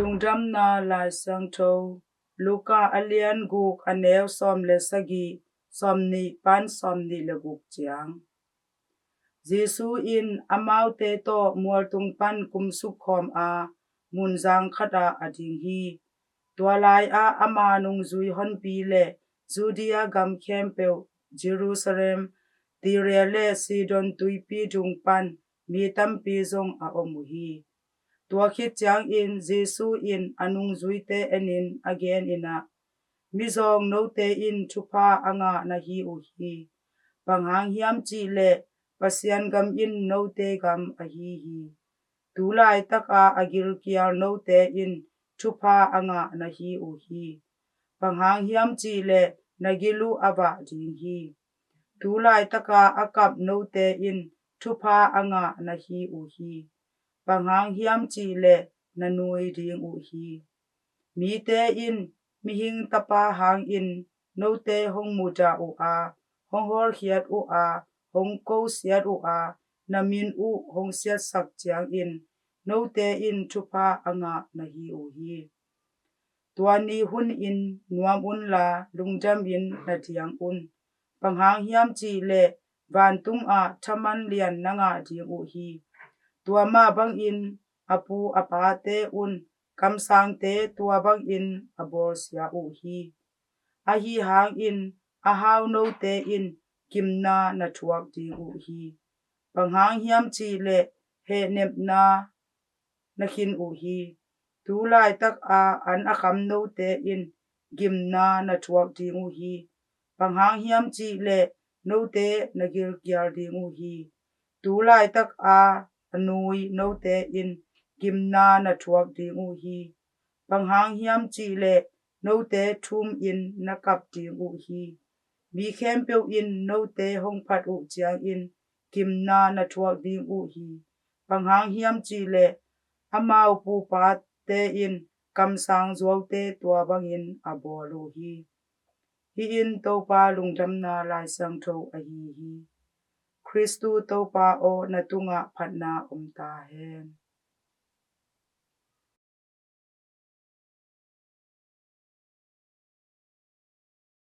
lungdam na lai sang tho Luka alian guk aneu som le sagi som ni pan som ni le guk chiang Jesu in amau te to mual tung pan kum suk khom a mun jang khata ading hi tualai a ama nung zui hon pi le Judea gam khem pe Jerusalem Tyre le Sidon tui pi dung pan mi tam pi zong a omu hi tua khit chang in Jesu in anung zui te enin again ina mi zong no te in thupa anga na hi u hi panghang hiam chi le pasian gam in no te gam a hi tulai taka agil kial no te in thupa anga na hi u hi panghang hiam chi le nagilu aba ding hi tulai taka akap no te in thupa anga na hi u hi panghang hiam chi le nanui ding u hi mi te in mi hing tapa hang in no te hong muda u a hong hol hiat u a hong ko siat u a namin u hong siat sak chiang in no te in thupa anga na hi u hi tuani hun in nuam un la lungjam in na diang un panghang hiam chi le van tung a thaman lian nanga ding u hi tua ma bang in apu apa te un kam sang te tua bang in abor sia u hi a hi hang in a hau no te in kimna na thuak ding u hi panghang hiam chi le he nep na hin u hi tu lai tak a an akham no te in gimna na thuak ding u hi panghang hiam chi le no te na gil kyal ding u hi tu lai tak a anui no te in gimna na thuak ding u hi panghang hiam chi le no te thum in na kap ding u hi mi khem pe in no te hong phat u chiang in gimna na thuak ding u hi panghang hiam chi le amau pu pa te in kam sang zuaw te tua bang in abolu hi in to pa lungdam na lai sang tho a hi Christu to pa o na tunga phatna ta hen